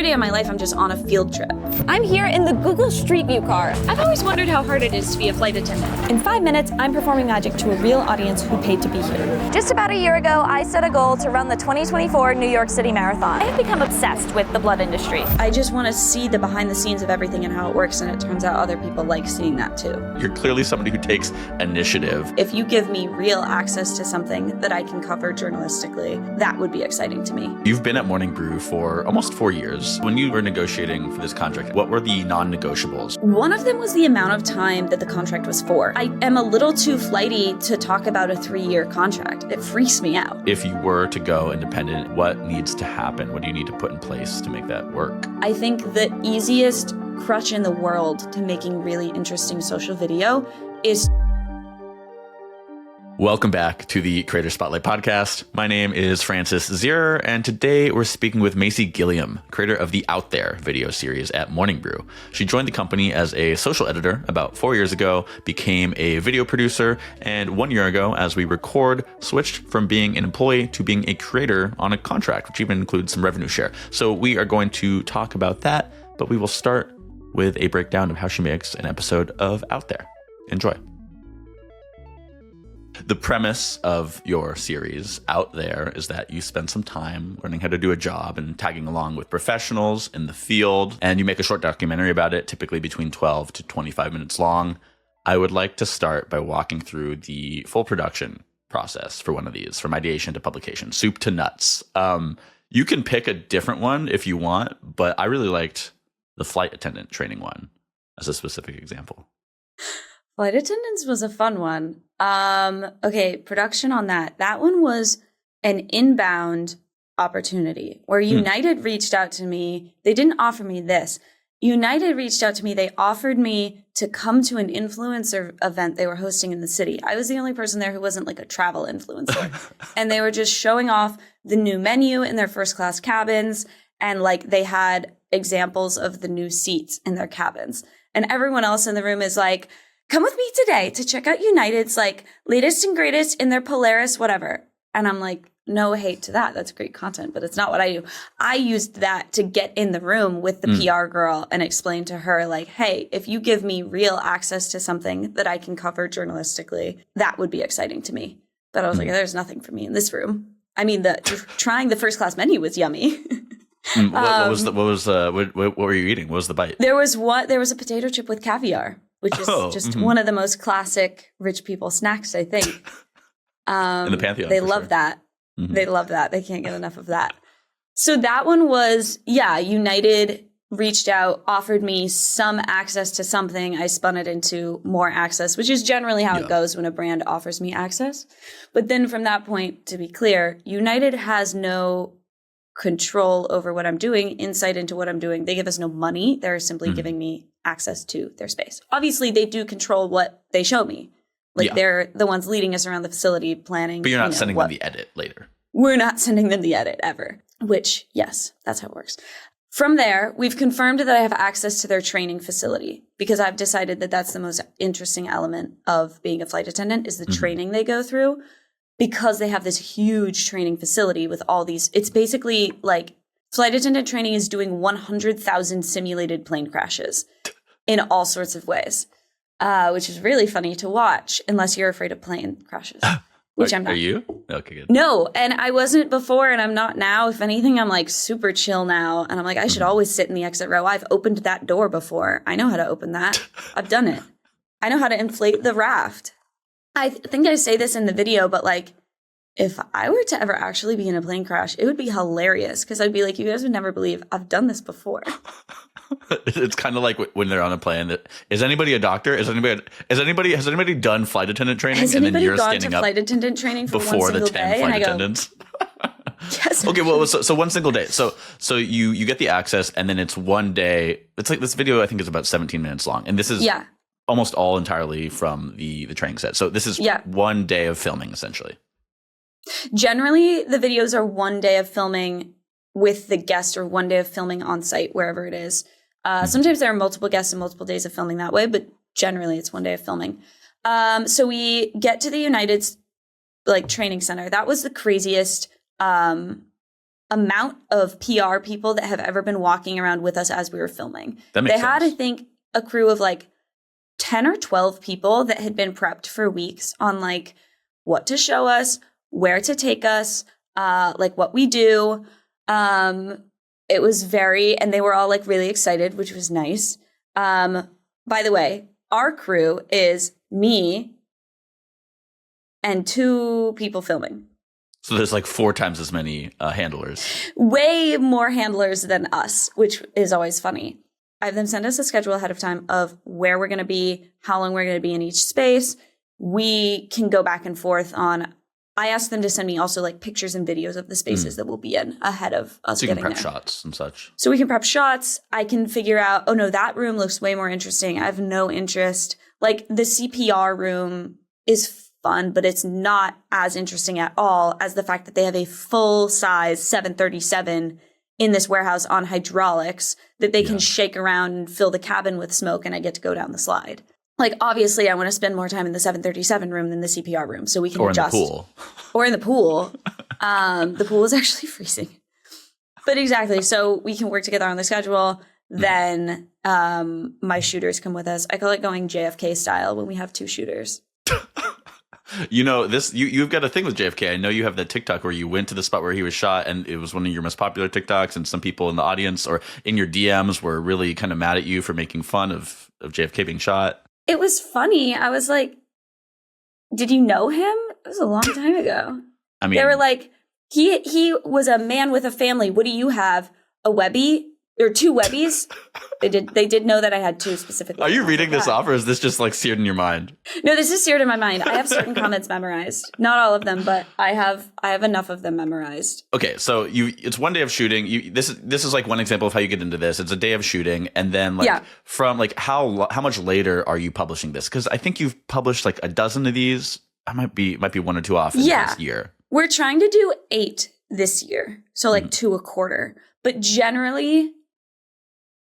every day of my life, I'm just on a field trip. I'm here in the Google Street View car. I've always wondered how hard it is to be a flight attendant. In 5 minutes, I'm performing magic to a real audience who paid to be here. Just about a year ago, I set a goal to run the 2024 New York City Marathon. I have become obsessed with the blood industry. I just want to see the behind the scenes of everything and how it works, and it turns out other people like seeing that too. You're clearly somebody who takes initiative. If you give me real access to something that I can cover journalistically, that would be exciting to me. You've been at Morning Brew for almost 4 years. When you were negotiating for this contract, what were the non-negotiables? One of them was the amount of time that the contract was for. I am a little too flighty to talk about a 3-year contract. It freaks me out. If you were to go independent, what needs to happen? What do you need to put in place to make that work? I think the easiest crutch in the world to making really interesting social video is... Welcome back to the Creator Spotlight Podcast. My name is Francis Zierer, and today we're speaking with Macy Gilliam, creator of the Out There video series at Morning Brew. She joined the company as a social editor about 4 years ago, became a video producer, and 1 year ago, as we record, switched from being an employee to being a creator on a contract, which even includes some revenue share. So we are going to talk about that, but we will start with a breakdown of how she makes an episode of Out There. Enjoy. The premise of your series Out There is that you spend some time learning how to do a job and tagging along with professionals in the field, and you make a short documentary about it, typically between 12 to 25 minutes long. I would like to start by walking through the full production process for one of these, from ideation to publication, soup to nuts. You can pick a different one if you want, but I really liked the flight attendant training one as a specific example. Flight attendants was a fun one. Okay, production on that. That one was an inbound opportunity where United reached out to me. They didn't offer me this. United reached out to me. They offered me to come to an influencer event they were hosting in the city. I was the only person there who wasn't like a travel influencer. And they were just showing off the new menu in their first class cabins. And like they had examples of the new seats in their cabins. And everyone else in the room is like, come with me today to check out United's like latest and greatest in their Polaris, whatever. And I'm like, no hate to that. That's great content, but it's not what I do. I used that to get in the room with the PR girl and explain to her like, hey, if you give me real access to something that I can cover journalistically, that would be exciting to me. But I was like, there's nothing for me in this room. I mean, trying the first class menu was yummy. What were you eating? What was the bite? There was a potato chip with caviar, which is just one of the most classic rich people snacks, I think. In the Pantheon. They love that. Mm-hmm. They love that. They can't get enough of that. So that one was, United reached out, offered me some access to something. I spun it into more access, which is generally how it goes when a brand offers me access. But then from that point, to be clear, United has no control over what I'm doing, insight into what I'm doing. They give us no money. They're simply giving me access to their space. Obviously, they do control what they show me. Like they're the ones leading us around the facility, planning. But you're not sending them the edit later. We're not sending them the edit ever, which, yes, that's how it works. From there, we've confirmed that I have access to their training facility because I've decided that that's the most interesting element of being a flight attendant is the training they go through. Because they have this huge training facility with all these, it's basically like flight attendant training is doing 100,000 simulated plane crashes in all sorts of ways, which is really funny to watch unless you're afraid of plane crashes, which I'm not. Are you? Okay, good. No, and I wasn't before and I'm not now. If anything, I'm like super chill now. And I'm like, I should always sit in the exit row. I've opened that door before. I know how to open that. I've done it. I know how to inflate the raft. I think I say this in the video, but like, if I were to ever actually be in a plane crash, it would be hilarious because I'd be like, you guys would never believe I've done this before. It's kind of like when they're on a plane. Is anybody a doctor? Has anybody done flight attendant training? Has anybody gone to flight attendant training for before one single the 10 day? flight attendants? Yes. Okay, well, so one single day. So you get the access, and then it's one day. It's like this video. I think is about 17 minutes long, and this is almost all entirely from the training set. So this is one day of filming, essentially. Generally, the videos are one day of filming with the guest or one day of filming on site, wherever it is. Sometimes there are multiple guests and multiple days of filming that way, but generally it's one day of filming. So we get to the United's like training center. That was the craziest amount of PR people that have ever been walking around with us as we were filming. That makes sense. They had, I think, a crew of like 10 or 12 people that had been prepped for weeks on like what to show us, where to take us, like what we do. It was and they were all like really excited, which was nice. By the way, our crew is me and 2 people filming. So there's like 4 times as many handlers. Way more handlers than us, which is always funny. I have them send us a schedule ahead of time of where we're going to be, how long we're going to be in each space. We can go back and forth on. I asked them to send me also like pictures and videos of the spaces that we'll be in ahead of us so you getting can prep there. shots and such. So we can prep shots. I can figure out, oh no, that room looks way more interesting. I have no interest. Like the CPR room is fun, but it's not as interesting at all as the fact that they have a full-size 737 in this warehouse on hydraulics that they can shake around and fill the cabin with smoke, and I get to go down the slide. Like, obviously, I want to spend more time in the 737 room than the CPR room, so we can adjust. Or in the pool. Or in the pool. The pool is actually freezing. But exactly, so we can work together on the schedule. Then my shooters come with us. I call it going JFK style when we have 2 shooters. You know, you've got a thing with JFK. I know you have that TikTok where you went to the spot where he was shot, and it was one of your most popular TikToks, and some people in the audience or in your DMs were really kind of mad at you for making fun of JFK being shot. It was funny. I was like, did you know him? It was a long time ago. I mean, they were like, he was a man with a family. What do you have? A Webby? Or 2 Webbies? They did know that I had 2 specifically. Are you reading this off, or is this just like seared in your mind? No, this is seared in my mind. I have certain comments memorized. Not all of them, but I have enough of them memorized. Okay, so it's one day of shooting. This is like one example of how you get into this. It's a day of shooting, and then like from like how much later are you publishing this? Because I think you've published like a dozen of these. I might be 1 or 2 off in this year. We're trying to do 8 this year, so like 2 a quarter. But generally,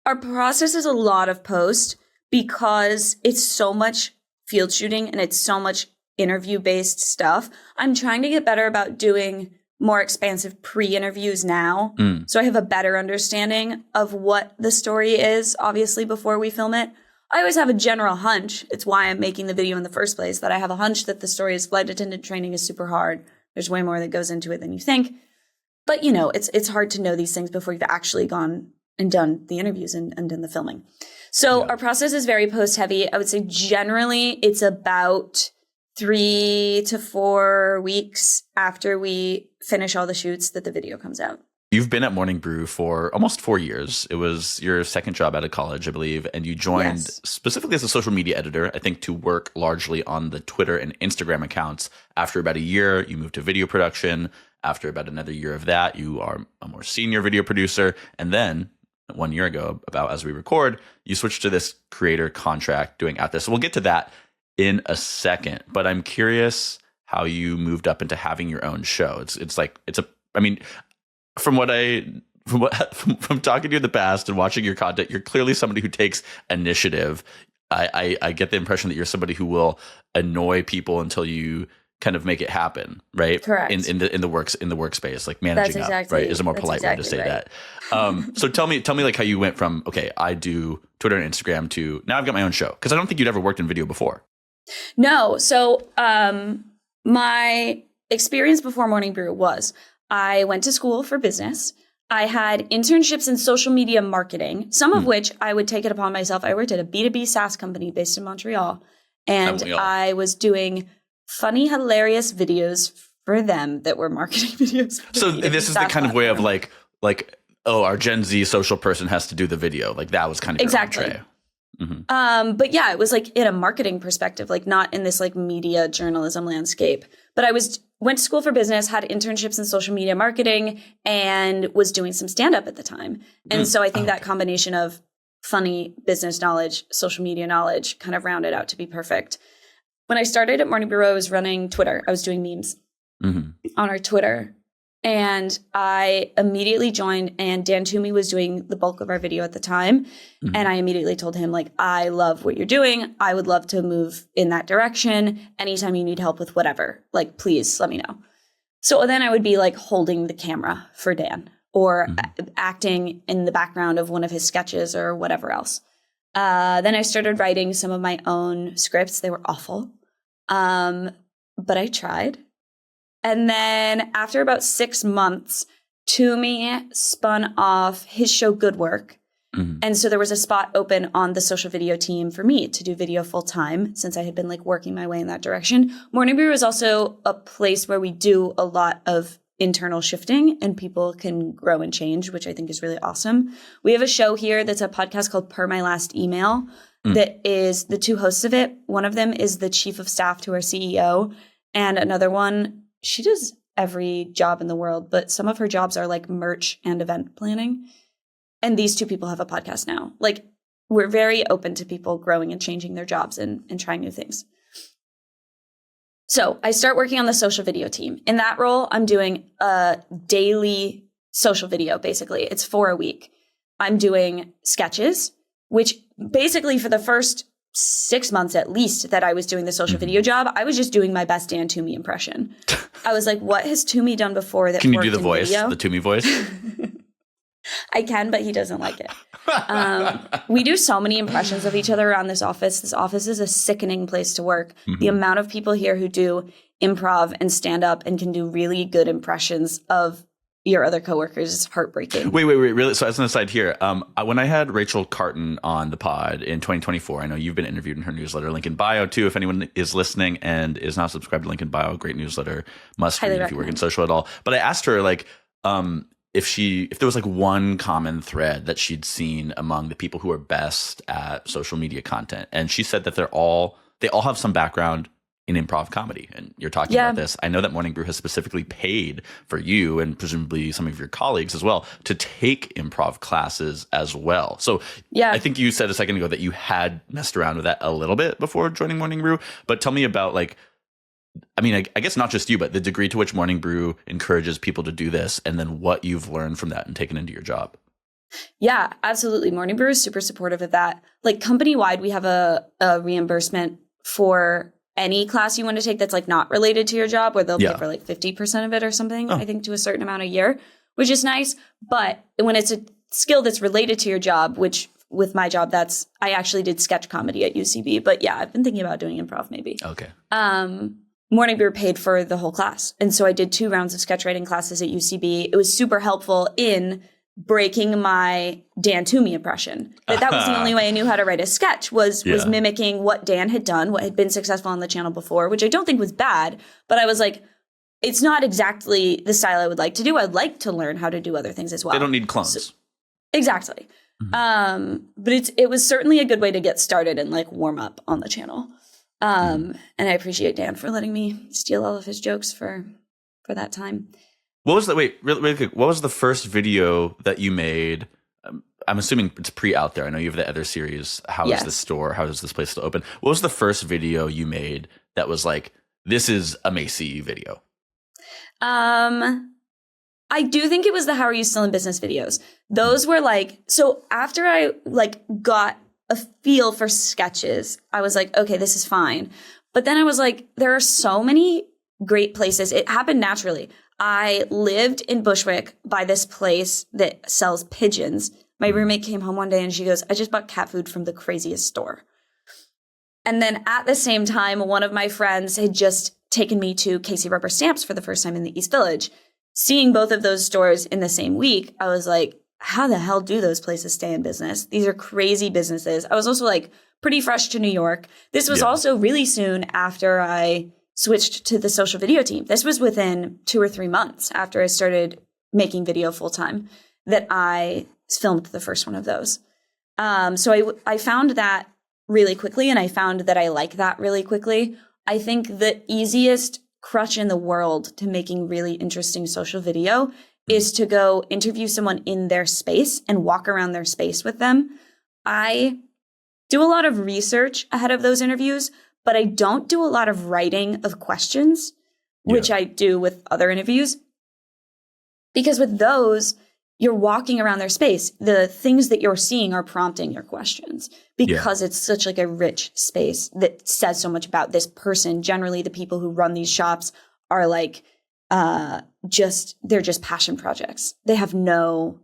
our process is a lot of post because it's so much field shooting and it's so much interview-based stuff. I'm trying to get better about doing more expansive pre-interviews now. So I have a better understanding of what the story is, obviously, before we film it. I always have a general hunch. It's why I'm making the video in the first place, that I have a hunch that the story is flight attendant training is super hard. There's way more that goes into it than you think. But, you know, it's hard to know these things before you've actually gone and done the interviews and done the filming. So our process is very post-heavy. I would say generally it's about 3 to 4 weeks after we finish all the shoots that the video comes out. You've been at Morning Brew for almost 4 years. It was your second job out of college, I believe, and you joined specifically as a social media editor, I think, to work largely on the Twitter and Instagram accounts. After about a year, you moved to video production. After about another year of that, you are a more senior video producer. And then 1 year ago, about as we record, you switched to this creator contract doing Out There. So we'll get to that in a second. But I'm curious how you moved up into having your own show. From talking to you in the past and watching your content, you're clearly somebody who takes initiative. I get the impression that you're somebody who will annoy people until you kind of make it happen, right? Correct. In the workspace, like managing up, right? Is a more polite way to say that. So tell me like how you went from, okay, I do Twitter and Instagram to now I've got my own show. Because I don't think you'd ever worked in video before. No. So my experience before Morning Brew was I went to school for business. I had internships in social media marketing, some of which I would take it upon myself. I worked at a B2B SaaS company based in Montreal, and I was doing funny, hilarious videos for them that were marketing videos. So this is the kind of way of like, oh, our Gen Z social person has to do the video. Like that was kind of your entree. But yeah, it was like in a marketing perspective, like not in this like media journalism landscape. But I went to school for business, had internships in social media marketing, and was doing some stand-up at the time. And so I think that combination of funny business knowledge, social media knowledge kind of rounded out to be perfect. When I started at Morning Brew, I was running Twitter. I was doing memes on our Twitter. And I immediately joined, and Dan Toomey was doing the bulk of our video at the time. And I immediately told him, like, I love what you're doing. I would love to move in that direction. Anytime you need help with whatever, like, please let me know. So then I would be like holding the camera for Dan or acting in the background of one of his sketches or whatever else. Then I started writing some of my own scripts. They were awful, but I tried. And then after about 6 months, Toomey spun off his show Good Work. And so there was a spot open on the social video team for me to do video full time, since I had been like working my way in that direction. Morning Brew is also a place where we do a lot of internal shifting and people can grow and change, which I think is really awesome. We have a show here that's a podcast called Per My Last Email that is the two hosts of it. One of them is the chief of staff to our CEO, and another one, she does every job in the world, but some of her jobs are like merch and event planning. And these two people have a podcast now. Like, we're very open to people growing and changing their jobs and trying new things. So I start working on the social video team. In that role, I'm doing a daily social video, basically. It's 4 a week. I'm doing sketches, which basically for the first 6 months at least that I was doing the social video job, I was just doing my best Dan Toomey impression. I was like, what has Toomey done before that Can you worked do the in voice, video? the Toomey voice? I can, but he doesn't like it. We do so many impressions of each other around this office. This office is a sickening place to work. The amount of people here who do improv and stand up and can do really good impressions of your other coworkers is heartbreaking. Wait, really? So as an aside here, when I had Rachel Carton on the pod in 2024, I know you've been interviewed in her newsletter, link in bio too. If anyone is listening and is not subscribed to Link in Bio, great newsletter, must read if you work in social at all. But I asked her like, if there was like one common thread that she'd seen among the people who are best at social media content. And she said that they all have some background in improv comedy. And you're talking about this. I know that Morning Brew has specifically paid for you and presumably some of your colleagues as well to take improv classes as well. So I think you said a second ago that you had messed around with that a little bit before joining Morning Brew. But tell me about like, I mean, I guess not just you, but the degree to which Morning Brew encourages people to do this, and then what you've learned from that and taken into your job. Yeah, absolutely. Morning Brew is super supportive of that. Like company-wide, we have a reimbursement for any class you want to take that's like not related to your job, where they'll pay for like 50% of it or something, I think to a certain amount a year, which is nice. But when it's a skill that's related to your job, which with my job, I actually did sketch comedy at UCB. But yeah, I've been thinking about doing improv maybe. Okay. Morning Brew paid for the whole class. And so I did 2 rounds of sketch writing classes at UCB. It was super helpful in breaking my Dan Toomey impression. That was the only way I knew how to write a sketch was mimicking what Dan had done, what had been successful on the channel before, which I don't think was bad. But I was like, it's not exactly the style I would like to do. I'd like to learn how to do other things as well. They don't need clones. So, exactly. But it was certainly a good way to get started and like warm up on the channel. And I appreciate Dan for letting me steal all of his jokes for that time. What was really quick, what was the first video that you made? I'm assuming it's out there. I know you have the other series. How is this store? How is this place still open? What was the first video you made that was like, this is a Macy video? I do think it was the How Are You Still in Business videos. Those were like, so after I like got a feel for sketches, I was like, okay, this is fine. But then I was like, there are so many great places. It happened naturally. I lived in Bushwick by this place that sells pigeons. My roommate came home one day and she goes, I just bought cat food from the craziest store. And then at the same time, one of my friends had just taken me to Casey Rubber Stamps for the first time in the East Village. Seeing both of those stores in the same week, I was like, how the hell do those places stay in business? These are crazy businesses. I was also like pretty fresh to New York. This was also really soon after I switched to the social video team. This was within 2 or 3 months after I started making video full time that I filmed the first one of those. So I found that really quickly, and I found that I like that really quickly. I think the easiest crutch in the world to making really interesting social video is to go interview someone in their space and walk around their space with them. I do a lot of research ahead of those interviews, but I don't do a lot of writing of questions, which I do with other interviews. Because with those, you're walking around their space. The things that you're seeing are prompting your questions because it's such like a rich space that says so much about this person. Generally, the people who run these shops are like they're just passion projects. They have no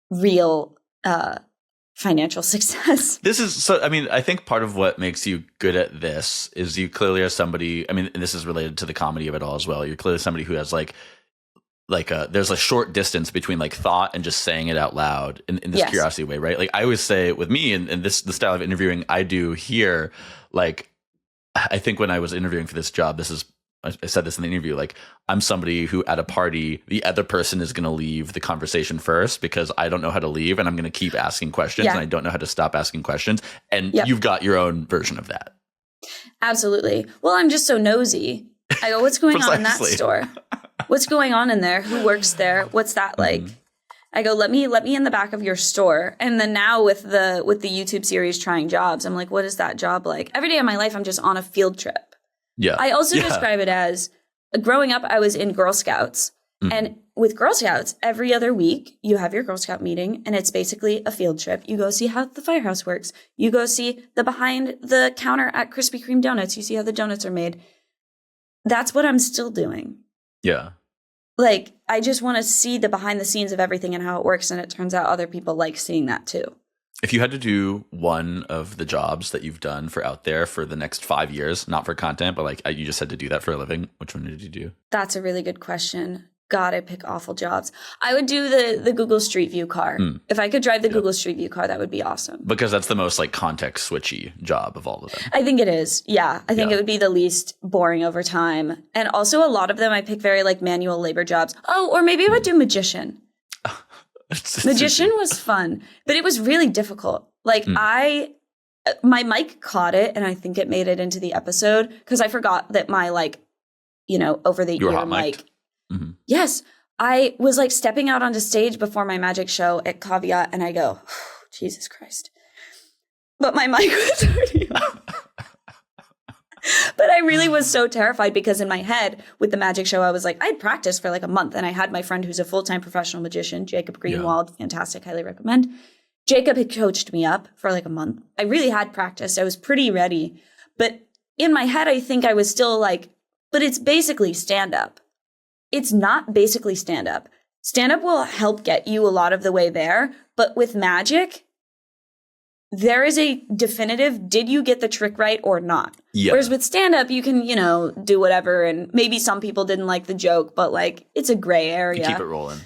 real financial success. This is so, I mean, I think part of what makes you good at this is you clearly are somebody, I mean, and this is related to the comedy of it all as well. You're clearly somebody who has there's a short distance between like thought and just saying it out loud in this curiosity way, right? Like I always say with me and the style of interviewing I do here, like I think when I was interviewing for this job, I said this in the interview, like I'm somebody who at a party, the other person is going to leave the conversation first because I don't know how to leave and I'm going to keep asking questions and I don't know how to stop asking questions. And you've got your own version of that. Absolutely. Well, I'm just so nosy. I go, what's going on in that store? What's going on in there? Who works there? What's that like? I go, let me in the back of your store. And then now with the YouTube series Trying Jobs, I'm like, what is that job like? Every day of my life, I'm just on a field trip. Yeah. I also describe it as growing up, I was in Girl Scouts. And with Girl Scouts, every other week, you have your Girl Scout meeting, and it's basically a field trip. You go see how the firehouse works. You go see the behind the counter at Krispy Kreme donuts. You see how the donuts are made. That's what I'm still doing. Yeah. Like, I just want to see the behind the scenes of everything and how it works. And it turns out other people like seeing that too. If you had to do one of the jobs that you've done for Out There for the next 5 years, not for content, but like you just had to do that for a living, which one did you do? That's a really good question. God, I pick awful jobs. I would do the Google Street View car. If I could drive the Google Street View car, that would be awesome. Because that's the most like context switchy job of all of them. I think it is. Yeah. I think it would be the least boring over time. And also a lot of them I pick very like manual labor jobs. Oh, or maybe I would do magician. Magician was fun, but it was really difficult. Like my mic caught it and I think it made it into the episode because I forgot that my over the ear mic. Yes. I was like stepping out onto stage before my magic show at Caveat and I go, oh, Jesus Christ. But my mic was already on. But I really was so terrified because in my head with the magic show, I was like, I'd practiced for like a month and I had my friend who's a full-time professional magician, Jacob Greenwald, fantastic, highly recommend. Jacob had coached me up for like a month. I really had practiced. I was pretty ready. But in my head, I think I was still like, but it's basically stand-up. It's not basically stand-up. Stand-up will help get you a lot of the way there. But with magic, there is a definitive, did you get the trick right or not? Yeah. Whereas with stand-up, you can, do whatever. And maybe some people didn't like the joke, but like, it's a gray area. You keep it rolling.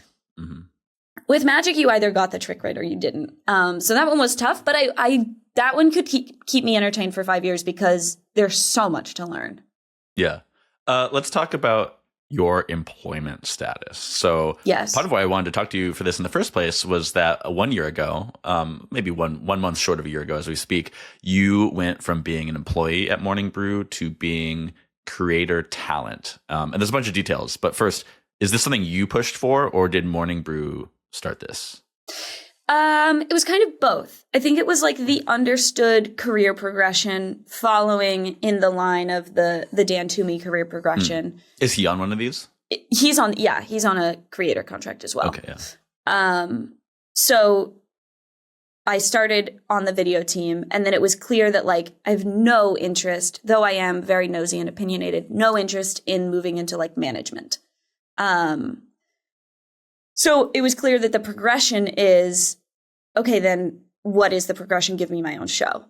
With magic, you either got the trick right or you didn't. So that one was tough, but that one could keep me entertained for 5 years because there's so much to learn. Yeah. Let's talk about your employment status. So part of why I wanted to talk to you for this in the first place was that 1 year ago, maybe one month short of a year ago as we speak, you went from being an employee at Morning Brew to being creator talent. And there's a bunch of details. But first, is this something you pushed for or did Morning Brew start this? It was kind of both. I think it was like the understood career progression following in the line of the Dan Toomey career progression. Is he on one of these? He's on a creator contract as well. Okay, yeah. So I started on the video team and then it was clear that like I have no interest, though I am very nosy and opinionated, no interest in moving into like management. So it was clear that the progression is, okay, then what is the progression? Give me my own show.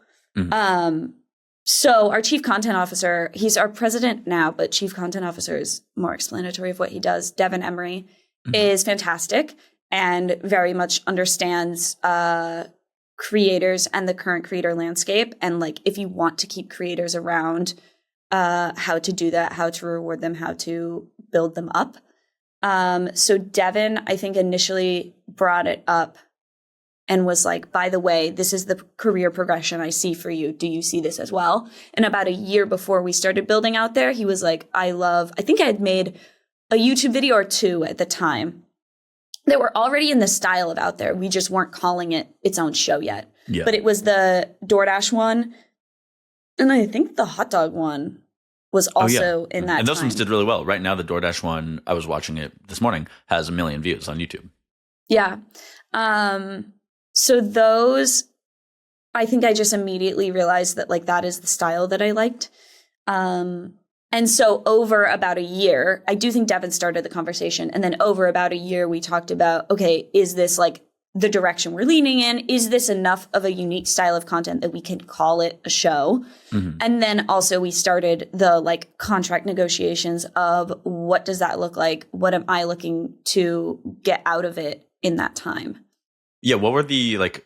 So our chief content officer, he's our president now, but chief content officer is more explanatory of what he does. Devin Emery is fantastic and very much understands creators and the current creator landscape. And like, if you want to keep creators around, how to do that, how to reward them, how to build them up. So Devin, I think, initially brought it up and was like, by the way, this is the career progression I see for you. Do you see this as well? And about a year before we started building Out There, he was like, I think I had made a YouTube video or two at the time that were already in the style of Out There. We just weren't calling it its own show yet. Yeah. But it was the DoorDash one. And I think the hot dog one was also in that And those time. ones did really well. Right now, the DoorDash one, I was watching it this morning, has 1 million views on YouTube. Yeah. So those, I think I just immediately realized that like that is the style that I liked. And And so over about a year, I do think Devin started the conversation. And then over about a year, we talked about, okay, is this like the direction we're leaning in? Is this enough of a unique style of content that we can call it a show? Mm-hmm. And then also we started the like contract negotiations of what does that look like? What am I looking to get out of it in that time? Yeah. What were the like,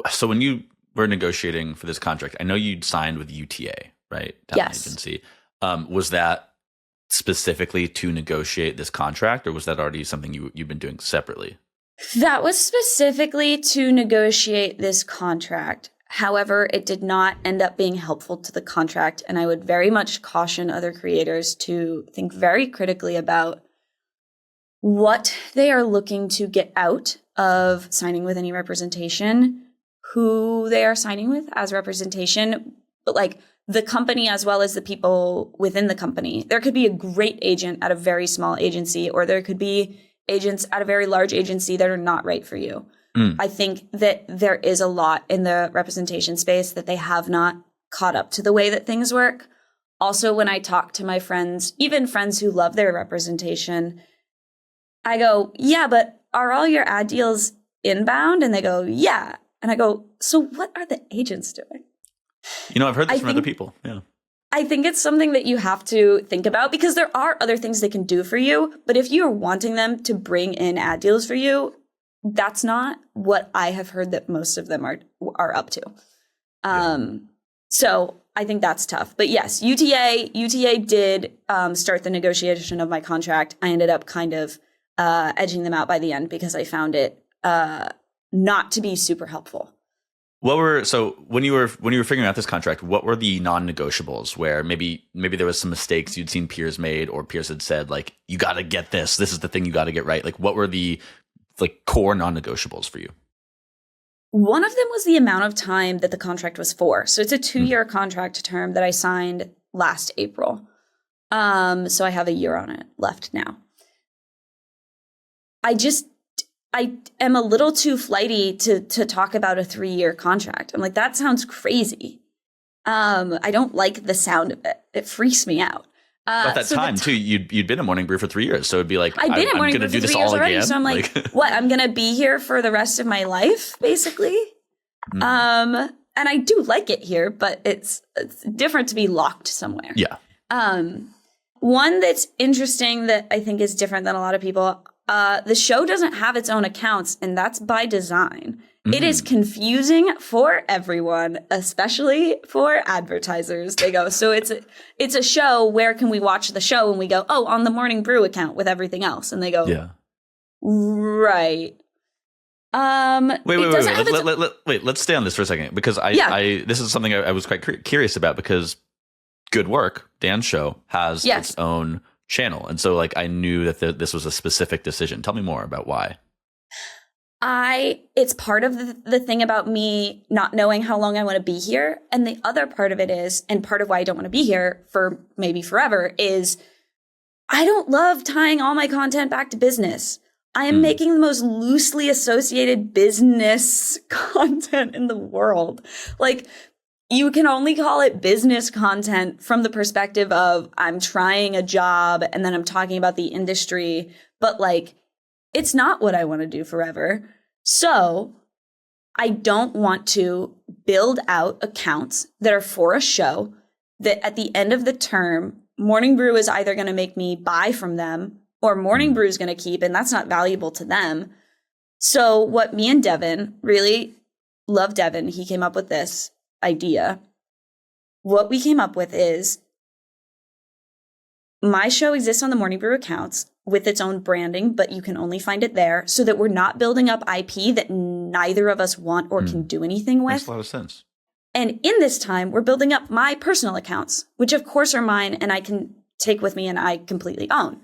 so when you were negotiating for this contract, I know you'd signed with UTA, right? Talent Yes. Agency. Was that specifically to negotiate this contract, or was that already something you've been doing separately? That was specifically to negotiate this contract. However, it did not end up being helpful to the contract, and I would very much caution other creators to think very critically about what they are looking to get out of signing with any representation, who they are signing with as representation, but like the company as well as the people within the company. There could be a great agent at a very small agency, or there could be agents at a very large agency that are not right for you. I think that there is a lot in the representation space that they have not caught up to the way that things work. Also, when I talk to my friends, even friends who love their representation, I go, yeah, but are all your ad deals inbound? And they go, yeah. And I go, so what are the agents doing? I've heard this from other people. Yeah. I think it's something that you have to think about because there are other things they can do for you. But if you're wanting them to bring in ad deals for you, that's not what I have heard that most of them are up to. So I think that's tough. But yes, UTA did start the negotiation of my contract. I ended up kind of edging them out by the end because I found it not to be super helpful. When you were figuring out this contract, what were the non-negotiables where maybe there was some mistakes you'd seen peers made, or peers had said like, you got to get this is the thing you got to get right? Like, what were the like core non-negotiables for you? One of them was the amount of time that the contract was for. So it's a 2-year contract term that I signed last April. So I have a year on it left now. I am a little too flighty to talk about a 3-year contract. I'm like, that sounds crazy. I don't like the sound of it. It freaks me out. At that time, too, you'd been at Morning Brew for 3 years. So it'd be like, I've been at I'm Morning going to Brew do for this 3 years all already. again. So I'm like, what? I'm going to be here for the rest of my life, basically. And I do like it here, but it's different to be locked somewhere. Yeah. One that's interesting that I think is different than a lot of people, the show doesn't have its own accounts, and that's by design. It is confusing for everyone, especially for advertisers. They go, so it's a show. Where can we watch the show? And we go, oh, on the Morning Brew account with everything else. And they go, yeah, right. Wait. Let's stay on this for a second because this is something I was quite curious about because Good Work, Dan's show, has its own channel, and so like I knew that this was a specific decision. Tell me more about why. It's part of the thing about me not knowing how long I want to be here. And the other part of it is, and part of why I don't want to be here for maybe forever is I don't love tying all my content back to business. I am making the most loosely associated business content in the world. Like, you can only call it business content from the perspective of I'm trying a job and then I'm talking about the industry, but like, it's not what I want to do forever. So I don't want to build out accounts that are for a show that at the end of the term, Morning Brew is either going to make me buy from them or Morning Brew is going to keep, and that's not valuable to them. So what me and Devin, really love Devin, he came up with this idea. What we came up with is my show exists on the Morning Brew accounts with its own branding, but you can only find it there so that we're not building up IP that neither of us want or can do anything with. Makes a lot of sense. And in this time, we're building up my personal accounts, which of course are mine and I can take with me and I completely own.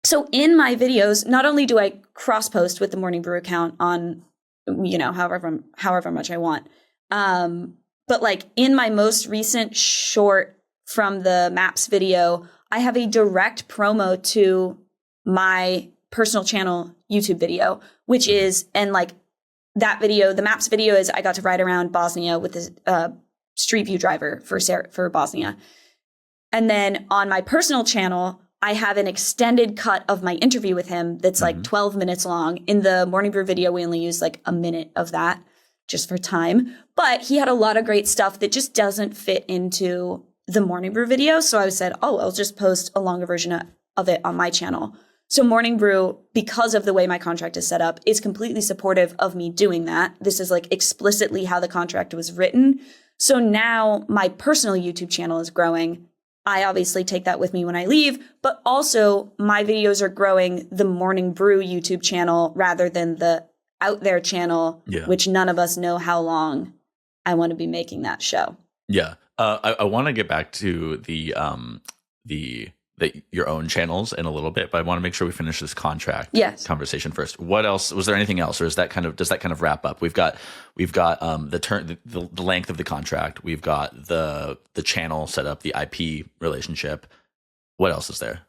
So in my videos, not only do I cross-post with the Morning Brew account on, however much I want, but like in my most recent short from the Maps video, I have a direct promo to my personal channel YouTube video, which is, and like that video, the Maps video is I got to ride around Bosnia with a Street View driver for Bosnia. And then on my personal channel, I have an extended cut of my interview with him that's like 12 minutes long. In the Morning Brew video, we only used like a minute of that just for time. But he had a lot of great stuff that just doesn't fit into the Morning Brew video. So I said, I'll just post a longer version of it on my channel. So Morning Brew, because of the way my contract is set up, is completely supportive of me doing that. This is like explicitly how the contract was written. So now my personal YouTube channel is growing. I obviously take that with me when I leave, but also my videos are growing the Morning Brew YouTube channel rather than the Out There channel, which none of us know how long I want to be making that show. Yeah. I want to get back to the your own channels in a little bit, but I want to make sure we finish this contract conversation first. What else? Was there anything else, or does that kind of wrap up? We've got the length of the contract. We've got the channel set up, the IP relationship. What else is there?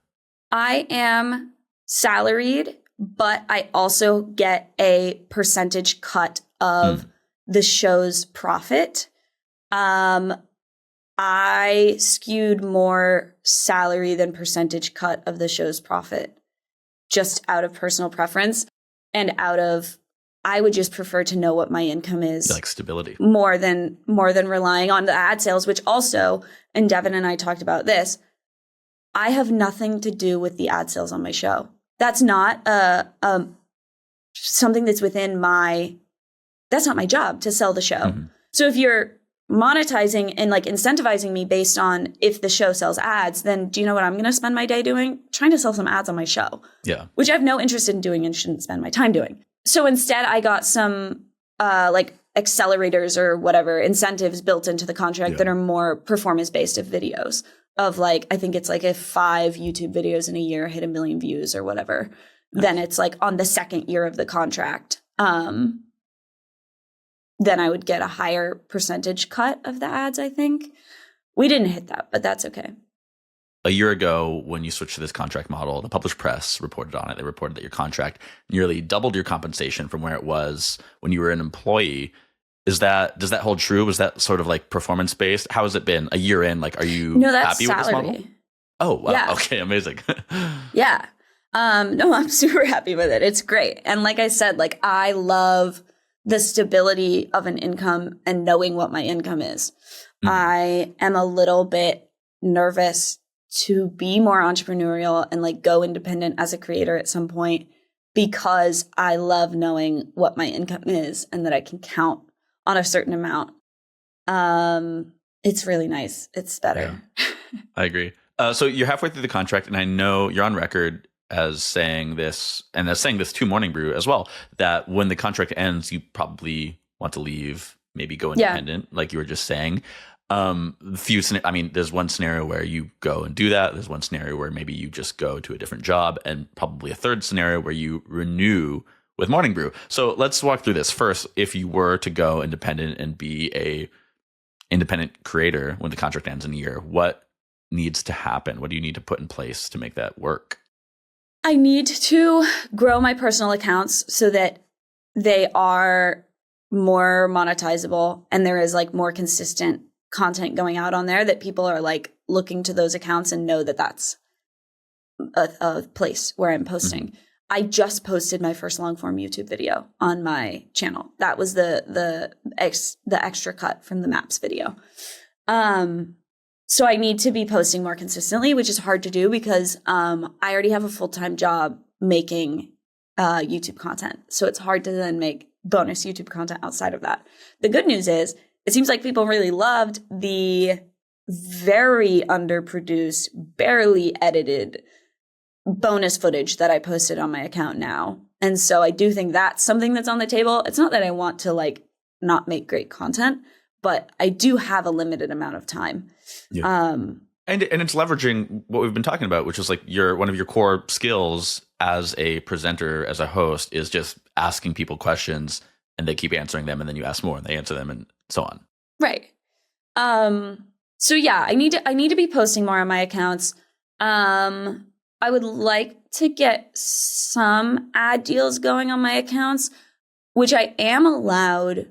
I am salaried, but I also get a percentage cut of the show's profit. I skewed more salary than percentage cut of the show's profit, just out of personal preference and I would just prefer to know what my income is. Like stability. More than relying on the ad sales, which also, and Devin and I talked about this, I have nothing to do with the ad sales on my show. That's not something that's that's not my job to sell the show. Mm-hmm. So if you're monetizing and like incentivizing me based on if the show sells ads, then do you know what I'm going to spend my day doing? Trying to sell some ads on my show. Yeah. Which I have no interest in doing and shouldn't spend my time doing. So instead I got some like accelerators or whatever incentives built into the contract that are more performance based of videos of like, I think it's like if 5 YouTube videos in a year hit 1 million views or whatever, then it's like on the second year of the contract. Then I would get a higher percentage cut of the ads, I think. We didn't hit that, but that's okay. A year ago, when you switched to this contract model, the published press reported on it. They reported that your contract nearly doubled your compensation from where it was when you were an employee. Does that hold true? Was that sort of like performance based? How has it been a year in? Like, are you happy with this model? Oh, wow. Yeah. Okay, amazing. Yeah. No, I'm super happy with it. It's great. And like I said, like I love the stability of an income and knowing what my income is. I am a little bit nervous to be more entrepreneurial and like go independent as a creator at some point because I love knowing what my income is and that I can count on a certain amount. It's really nice. It's better. Yeah, I agree. So you're halfway through the contract and I know you're on record as saying this, and as saying this to Morning Brew as well, that when the contract ends, you probably want to leave, maybe go independent, like you were just saying. There's one scenario where you go and do that. There's one scenario where maybe you just go to a different job, and probably a third scenario where you renew with Morning Brew. So let's walk through this. First, if you were to go independent and be a independent creator when the contract ends in a year, what needs to happen? What do you need to put in place to make that work? I need to grow my personal accounts so that they are more monetizable and there is like more consistent content going out on there that people are like looking to those accounts and know that that's a place where I'm posting. Mm-hmm. I just posted my first long form YouTube video on my channel. That was the extra cut from the maps video. So I need to be posting more consistently, which is hard to do because I already have a full-time job making YouTube content. So it's hard to then make bonus YouTube content outside of that. The good news is it seems like people really loved the very underproduced, barely edited bonus footage that I posted on my account now. And so I do think that's something that's on the table. It's not that I want to like not make great content, but I do have a limited amount of time. Yeah. And it's leveraging what we've been talking about, which is like one of your core skills as a presenter, as a host, is just asking people questions and they keep answering them, and then you ask more and they answer them, and so on. Right. So yeah, I need to be posting more on my accounts. I would like to get some ad deals going on my accounts, which I am allowed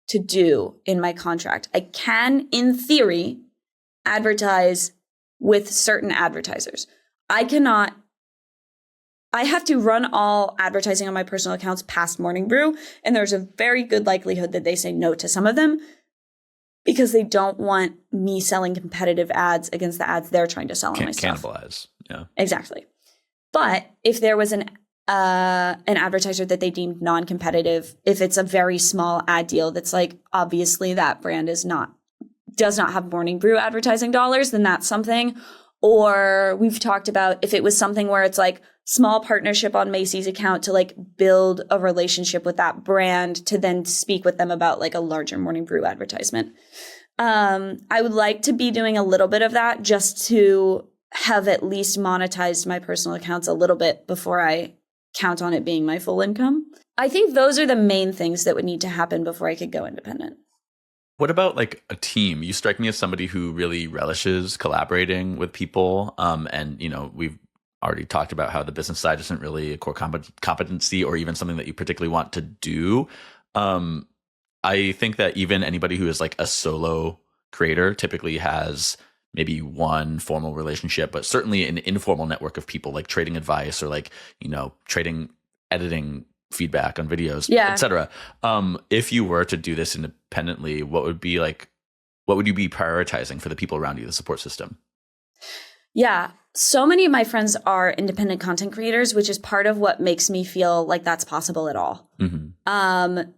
to do in my contract. I can, in theory, advertise with certain advertisers. I have to run all advertising on my personal accounts past Morning Brew, and there's a very good likelihood that they say no to some of them because they don't want me selling competitive ads against the ads they're trying to sell on my stuff. Cannibalize. Yeah. Exactly. But if there was an advertiser that they deemed non-competitive, if it's a very small ad deal that's like, obviously that brand does not have Morning Brew advertising dollars, then that's something. Or we've talked about if it was something where it's like small partnership on Macy's account to like build a relationship with that brand to then speak with them about like a larger Morning Brew advertisement. I would like to be doing a little bit of that just to have at least monetized my personal accounts a little bit before I count on it being my full income. I think those are the main things that would need to happen before I could go independent. What about like a team? You strike me as somebody who really relishes collaborating with people. And, you know, we've already talked about how the business side isn't really a core competency or even something that you particularly want to do. I think that even anybody who is like a solo creator typically has maybe one formal relationship, but certainly an informal network of people like trading advice or like, you know, trading editing feedback on videos, etc. If you were to do this independently, what would you be prioritizing for the people around you, the support system? Yeah. So many of my friends are independent content creators, which is part of what makes me feel like that's possible at all. Mm-hmm.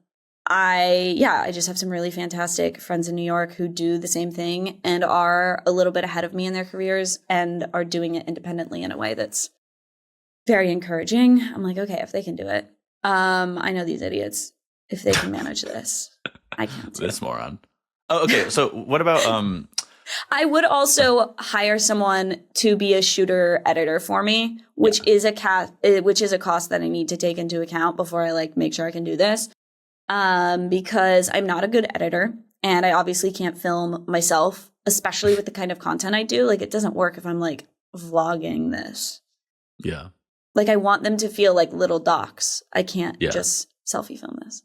I just have some really fantastic friends in New York who do the same thing and are a little bit ahead of me in their careers and are doing it independently in a way that's very encouraging. I'm like, okay, if they can do it, I know these idiots. If they can manage this, I can't too. This moron. Oh, okay. So what about I would also hire someone to be a shooter editor for me, which is a cost that I need to take into account before I like make sure I can do this. Because I'm not a good editor and I obviously can't film myself, especially with the kind of content I do. Like it doesn't work if I'm like vlogging this. Yeah. Like I want them to feel like little docs. I can't just selfie film this.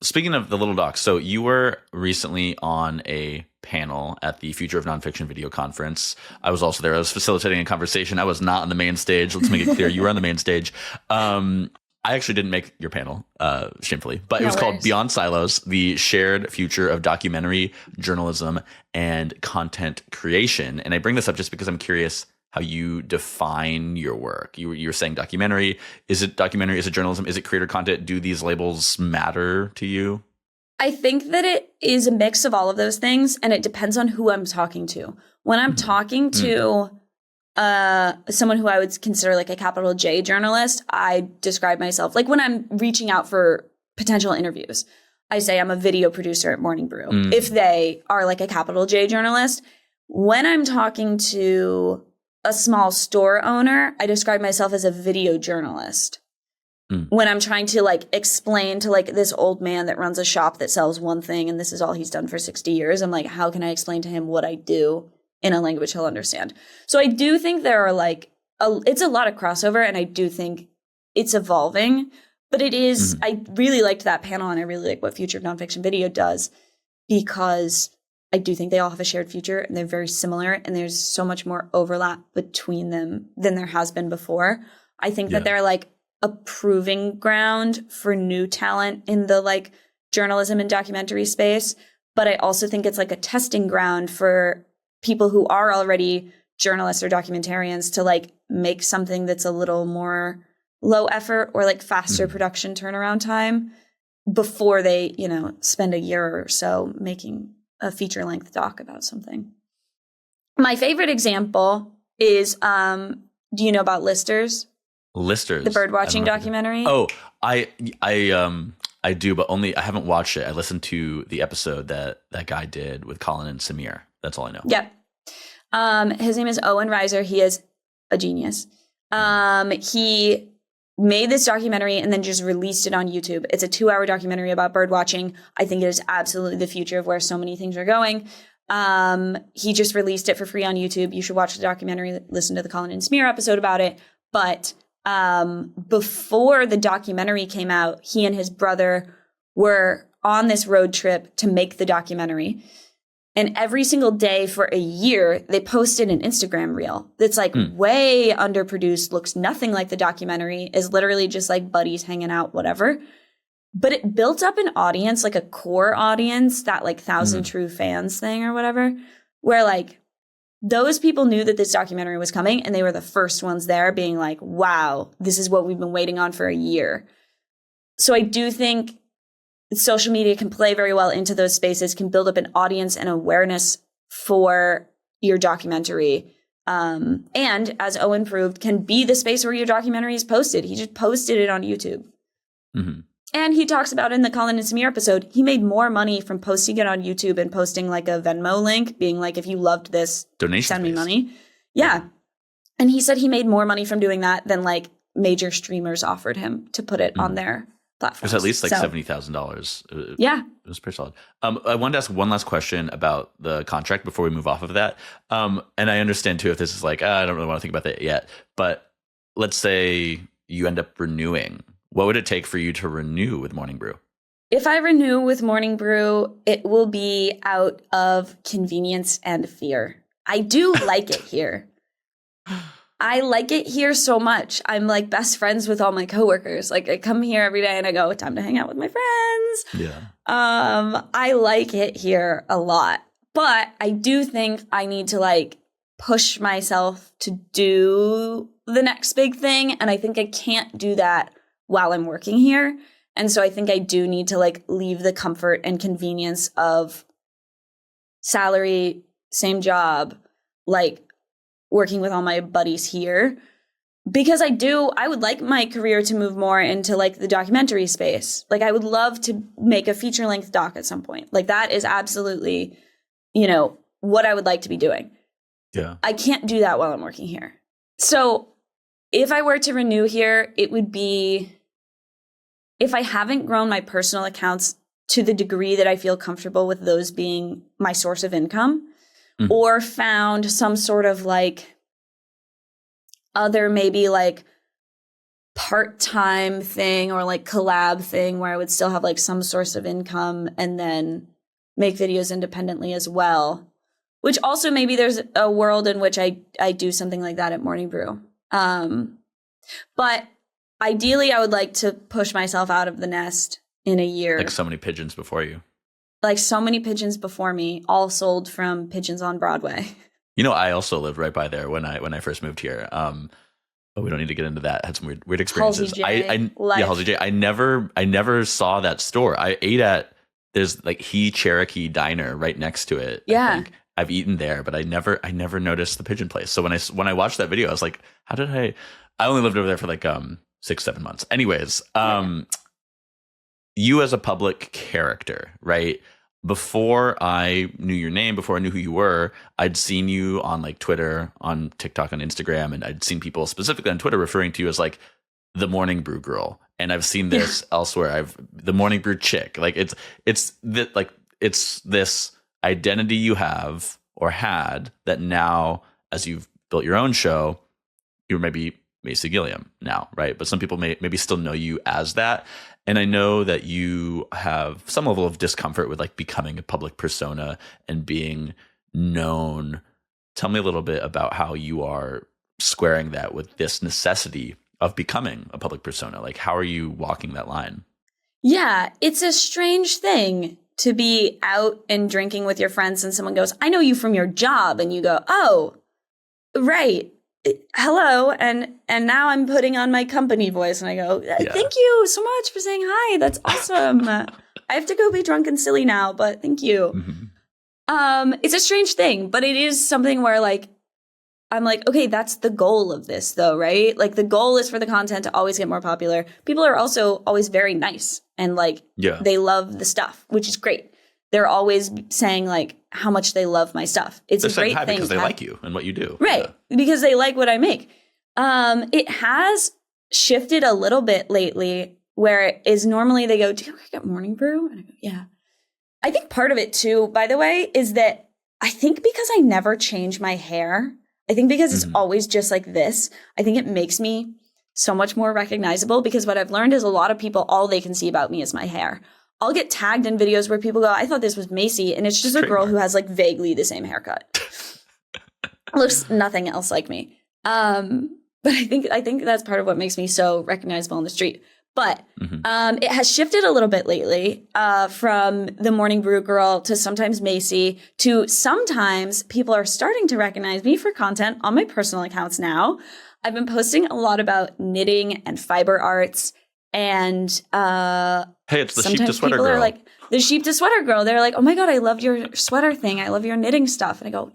Speaking of the little docs, so you were recently on a panel at the Future of Nonfiction Video Conference. I was also there. I was facilitating a conversation. I was not on the main stage. Let's make it clear. You were on the main stage. I actually didn't make your panel, shamefully, but it was called Beyond Silos, the Shared Future of Documentary, Journalism, and Content Creation. And I bring this up just because I'm curious how you define your work. You're saying documentary. Is it documentary? Is it journalism? Is it creator content? Do these labels matter to you? I think that it is a mix of all of those things, and it depends on who I'm talking to. When I'm talking to someone who I would consider like a capital J journalist, I describe myself like when I'm reaching out for potential interviews, I say I'm a video producer at Morning Brew. If they are like a capital J journalist, when I'm talking to a small store owner, I describe myself as a video journalist. When I'm trying to like explain to like this old man that runs a shop that sells one thing and this is all he's done for 60 years, I'm like, how can I explain to him what I do in a language he'll understand? So I do think there are like, it's a lot of crossover and I do think it's evolving, but it is, I really liked that panel and I really like what Future of Nonfiction Video does because I do think they all have a shared future and they're very similar and there's so much more overlap between them than there has been before. I think that they're like a proving ground for new talent in the like journalism and documentary space, but I also think it's like a testing ground for people who are already journalists or documentarians to like make something that's a little more low effort or like faster production turnaround time before they, you know, spend a year or so making a feature length doc about something. My favorite example is, do you know about Listers? Listers, the birdwatching documentary. Oh, I do, but only I haven't watched it. I listened to the episode that guy did with Colin and Samir. That's all I know. Yep. His name is Owen Reiser. He is a genius. He made this documentary and then just released it on YouTube. It's a 2-hour documentary about bird watching. I think it is absolutely the future of where so many things are going. He just released it for free on YouTube. You should watch the documentary, listen to the Colin and Samir episode about it. But before the documentary came out, he and his brother were on this road trip to make the documentary. And every single day for a year, they posted an Instagram reel that's like way underproduced, looks nothing like the documentary, is literally just like buddies hanging out, whatever. But it built up an audience, like a core audience, that like 1,000 true fans thing or whatever, where like those people knew that this documentary was coming and they were the first ones there being like, wow, this is what we've been waiting on for a year. So I do think social media can play very well into those spaces, can build up an audience and awareness for your documentary. And as Owen proved, can be the space where your documentary is posted. He just posted it on YouTube. Mm-hmm. And he talks about in the Colin and Samir episode, he made more money from posting it on YouTube and posting like a Venmo link, being like, if you loved this, send me money. Yeah. And he said he made more money from doing that than like major streamers offered him to put it on their platforms. It was at least like $70,000. Yeah. It was pretty solid. I wanted to ask one last question about the contract before we move off of that. And I understand too if this is like, I don't really want to think about that yet. But let's say you end up renewing. What would it take for you to renew with Morning Brew? If I renew with Morning Brew, it will be out of convenience and fear. I do like it here. I like it here so much. I'm like best friends with all my coworkers. Like I come here every day and I go, time to hang out with my friends. Yeah. I like it here a lot. But I do think I need to like push myself to do the next big thing. And I think I can't do that while I'm working here. And so I think I do need to like leave the comfort and convenience of salary, same job, like working with all my buddies here. Because I would like my career to move more into like the documentary space. Like I would love to make a feature length doc at some point. Like that is absolutely, what I would like to be doing. Yeah. I can't do that while I'm working here. So if I were to renew here, it would be if I haven't grown my personal accounts to the degree that I feel comfortable with those being my source of income, or found some sort of like other maybe like part-time thing or like collab thing where I would still have like some source of income and then make videos independently as well, which also maybe there's a world in which I do something like that at Morning Brew. But ideally, I would like to push myself out of the nest in a year. Like so many pigeons before you. Like so many pigeons before me, all sold from Pigeons on Broadway. I also lived right by there when I first moved here. But we don't need to get into that. I had some weird experiences. Halsey J. I never saw that store. I ate at there's like Cherokee Diner right next to it. Yeah. I think. I've eaten there, but I never noticed the pigeon place. So when I watched that video, I was like, how did I only lived over there for like 6-7 months. Anyways, you as a public character, right? Before I knew your name, before I knew who you were, I'd seen you on like Twitter, on TikTok, on Instagram, and I'd seen people specifically on Twitter referring to you as like the Morning Brew girl. And I've seen this elsewhere. The Morning Brew chick. Like it's this identity you have or had that now, as you've built your own show, you're maybe Macy Gilliam now, right? But some people maybe still know you as that. And I know that you have some level of discomfort with like becoming a public persona and being known. Tell me a little bit about how you are squaring that with this necessity of becoming a public persona. Like, how are you walking that line? Yeah, it's a strange thing to be out and drinking with your friends and someone goes, I know you from your job. And you go, oh, right. Hello. And now I'm putting on my company voice and I go, thank you so much for saying hi. That's awesome. I have to go be drunk and silly now, but thank you. Mm-hmm. It's a strange thing, but it is something where like, I'm like, okay, that's the goal of this though, right? Like the goal is for the content to always get more popular. People are also always very nice and like, they love the stuff, which is great. They're always saying like how much they love my stuff. It's a great thing because they like you and what you do. Right. Yeah. Because they like what I make. It has shifted a little bit lately where it is normally they go, do you work at Morning Brew? And I go, yeah. I think part of it too, by the way, is that I think because I never change my hair, I think because it's always just like this, I think it makes me so much more recognizable because what I've learned is a lot of people, all they can see about me is my hair. I'll get tagged in videos where people go, I thought this was Macy. And it's just a girl who has like vaguely the same haircut. Looks nothing else like me. But I think that's part of what makes me so recognizable on the street. But it has shifted a little bit lately from the Morning Brew girl to sometimes Macy to sometimes people are starting to recognize me for content on my personal accounts now. I've been posting a lot about knitting and fiber arts and hey, it's the sheep to sweater people girl. Are like, the sheep to sweater girl. They're like, oh my God, I love your sweater thing. I love your knitting stuff. And I go,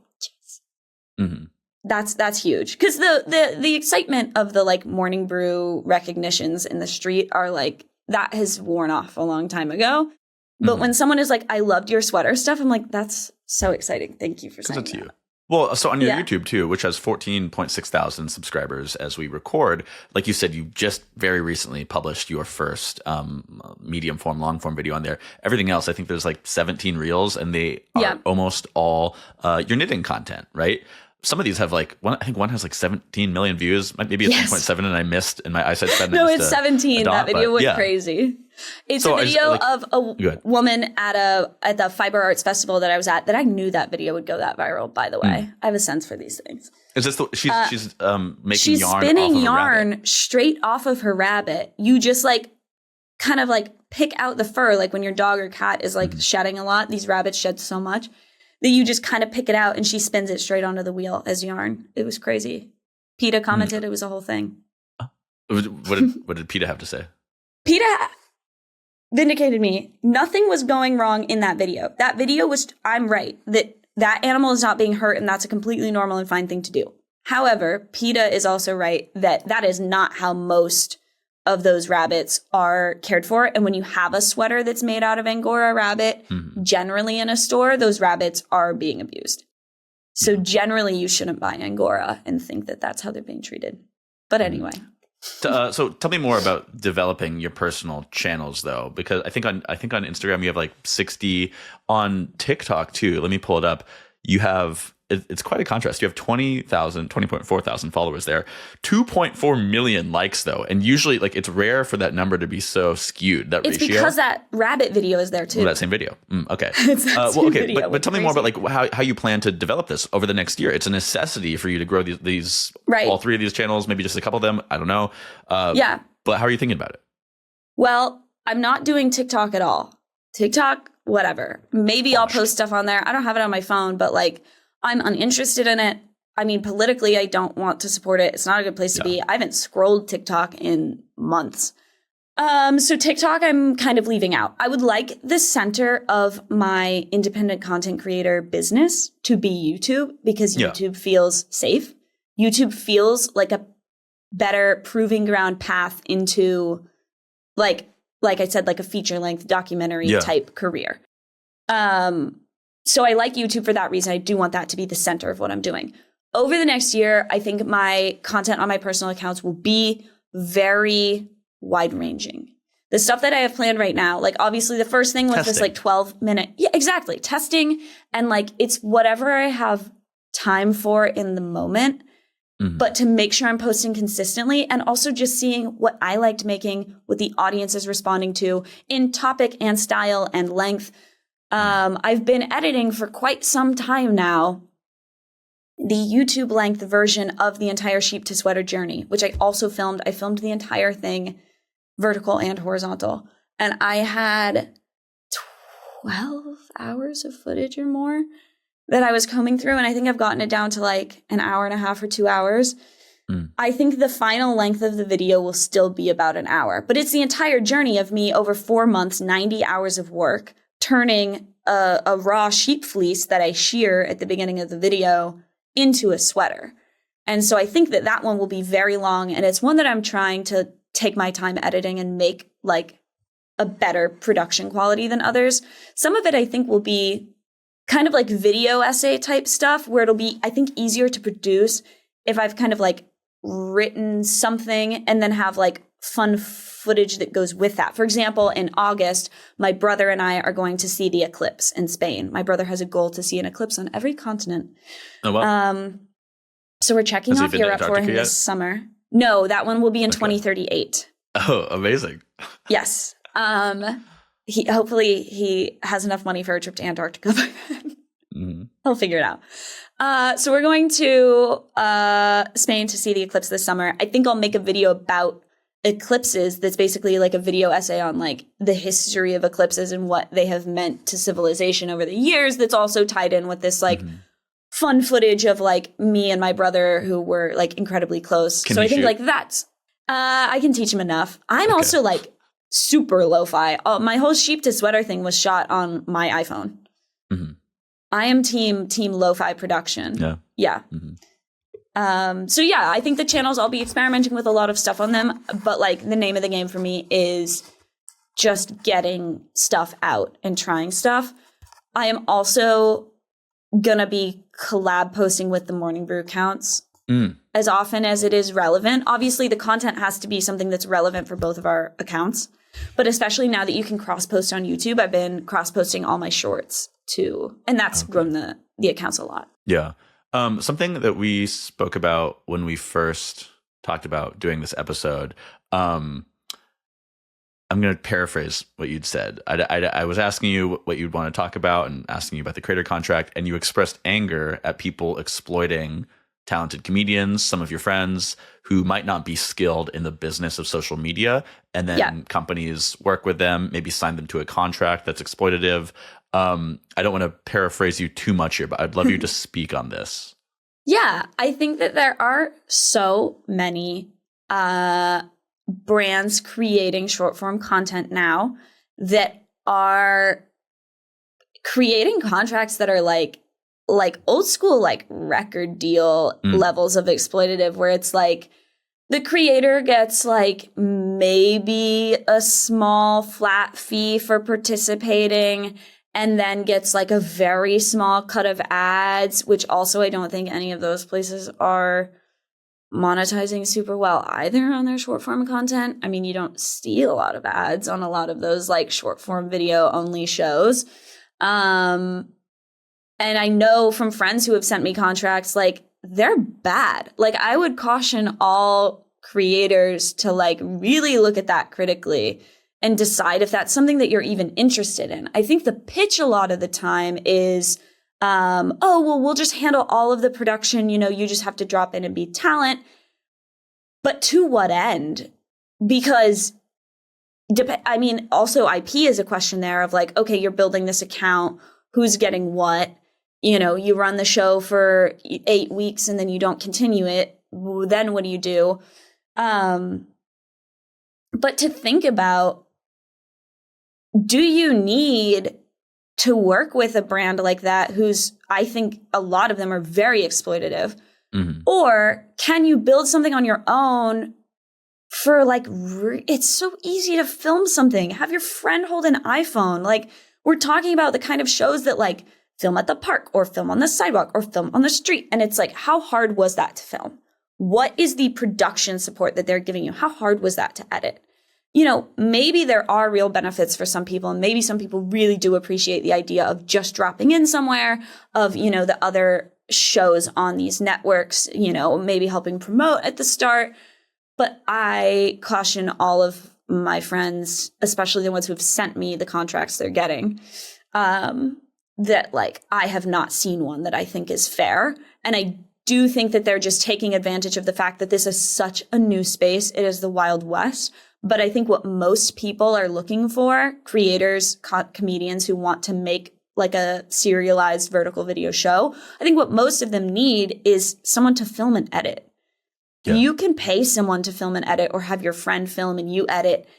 yes. That's huge because the excitement of the like Morning Brew recognitions in the street are like that has worn off a long time ago. But when someone is like, I loved your sweater stuff, I'm like, that's so exciting. Thank you for saying that. You. Well, so on your YouTube too, which has 14.6 thousand subscribers as we record, like you said, you just very recently published your first medium form, long form video on there. Everything else, I think there's like 17 reels and they are almost all your knitting content, right? Some of these have like I think one has like 17 million views. Maybe it's 1.7 and I missed and my eyesight's bad. No, it's 17. That video went crazy. It's a video of a woman at the Fiber Arts Festival that I was at that I knew that video would go that viral, by the way. I have a sense for these things. Is this she's making she's yarn spinning off of yarn straight off of her rabbit. You just like kind of like pick out the fur, like when your dog or cat is like shedding a lot. These rabbits shed so much that you just kind of pick it out and she spins it straight onto the wheel as yarn. It was crazy. PETA commented it was a whole thing. What did PETA have to say? PETA vindicated me. Nothing was going wrong in that video. That video was, I'm right, that animal is not being hurt and that's a completely normal and fine thing to do. However, PETA is also right that that is not how most of those rabbits are cared for. And when you have a sweater that's made out of Angora rabbit, generally in a store, those rabbits are being abused. So generally you shouldn't buy Angora and think that that's how they're being treated. But anyway. So tell me more about developing your personal channels though, because I think on Instagram you have like 60, on TikTok too. Let me pull it up. You have it's quite a contrast. You have 20.4 thousand followers there, 2.4 million likes though. And usually like it's rare for that number to be so skewed. That it's ratio. because that rabbit video is there too. That same video. Okay. It's that same video. But tell me more about like how you plan to develop this over the next year. It's a necessity for you to grow these all three of these channels, maybe just a couple of them. I don't know. But how are you thinking about it? Well, I'm not doing TikTok at all. TikTok, whatever. Maybe I'll post stuff on there. I don't have it on my phone, but like I'm uninterested in it. I mean, politically, I don't want to support it. It's not a good place to be. I haven't scrolled TikTok in months. So TikTok, I'm kind of leaving out. I would like the center of my independent content creator business to be YouTube because YouTube feels safe. YouTube feels like a better proving ground path into like I said, like a feature length documentary type career. So I like YouTube for that reason. I do want that to be the center of what I'm doing. Over the next year, I think my content on my personal accounts will be very wide ranging. The stuff that I have planned right now, like obviously the first thing was this like 12-minute. Yeah, exactly. Testing. And like it's whatever I have time for in the moment. But to make sure I'm posting consistently and also just seeing what I liked making, what the audience is responding to in topic and style and length. I've been editing for quite some time now the YouTube length version of the entire sheep to sweater journey, which I also filmed. I filmed the entire thing vertical and horizontal. And I had 12 hours of footage or more that I was combing through. And I think I've gotten it down to like an hour and a half or 2 hours. I think the final length of the video will still be about an hour, but it's the entire journey of me over 4 months, 90 hours of work, turning a raw sheep fleece that I shear at the beginning of the video into a sweater. And so I think that one will be very long. And it's one that I'm trying to take my time editing and make like a better production quality than others. Some of it I think will be kind of like video essay type stuff where it'll be, I think, easier to produce if I've kind of like written something and then have like fun footage that goes with that. For example, in August, my brother and I are going to see the eclipse in Spain. My brother has a goal to see an eclipse on every continent. Oh, wow. So we're checking off Europe for him this summer. No, that one will be in 2038. Oh, amazing. Yes. hopefully he has enough money for a trip to Antarctica by then. Mm-hmm. He'll figure it out. So we're going to Spain to see the eclipse this summer. I think I'll make a video about eclipses that's basically like a video essay on like the history of eclipses and what they have meant to civilization over the years, that's also tied in with this like fun footage of like me and my brother who were like incredibly close. Can so you I think shoot? like that's I can teach him enough. I'm also like super lo-fi. My whole sheep to sweater thing was shot on my iPhone. Mm-hmm. I am team lo-fi production. Yeah. So yeah, I think the channels, I'll be experimenting with a lot of stuff on them, but like the name of the game for me is just getting stuff out and trying stuff. I am also gonna be collab posting with the Morning Brew accounts as often as it is relevant. Obviously, the content has to be something that's relevant for both of our accounts, but especially now that you can cross-post on YouTube, I've been cross-posting all my shorts too, and that's grown the accounts a lot. Yeah. Something that we spoke about when we first talked about doing this episode, I'm going to paraphrase what you'd said. I was asking you what you'd want to talk about and asking you about the creator contract, and you expressed anger at people exploiting talented comedians, some of your friends who might not be skilled in the business of social media, and then companies work with them, maybe sign them to a contract that's exploitative. I don't want to paraphrase you too much here, but I'd love you to speak on this. Yeah, I think that there are so many brands creating short form content now that are creating contracts that are like old school, like record deal levels of exploitative, where it's like the creator gets like maybe a small flat fee for participating and then gets like a very small cut of ads, which also I don't think any of those places are monetizing super well either on their short form content. I mean, you don't see a lot of ads on a lot of those like short form video only shows. And I know from friends who have sent me contracts, like they're bad. Like I would caution all creators to like really look at that critically and decide if that's something that you're even interested in. I think the pitch a lot of the time is, oh, well, we'll just handle all of the production. You know, you just have to drop in and be talent. But to what end? Because I mean, also IP is a question there of like, okay, you're building this account, who's getting what? You know, you run the show for 8 weeks and then you don't continue it. Then what do you do? But to think about, do you need to work with a brand like that who's, I think a lot of them are very exploitative? Or can you build something on your own for like, it's so easy to film something. Have your friend hold an iPhone. Like we're talking about the kind of shows that like film at the park or film on the sidewalk or film on the street. And it's like, how hard was that to film? What is the production support that they're giving you? How hard was that to edit? You know, maybe there are real benefits for some people, and maybe some people really do appreciate the idea of just dropping in somewhere, of, you know, the other shows on these networks, you know, maybe helping promote at the start. But I caution all of my friends, especially the ones who've sent me the contracts they're getting, that like I have not seen one that I think is fair. And I do think that they're just taking advantage of the fact that this is such a new space. It is the Wild West. But I think what most people are looking for, creators, comedians who want to make like a serialized vertical video show, I think what most of them need is someone to film and edit. Yeah. You can pay someone to film and edit, or have your friend film and you edit.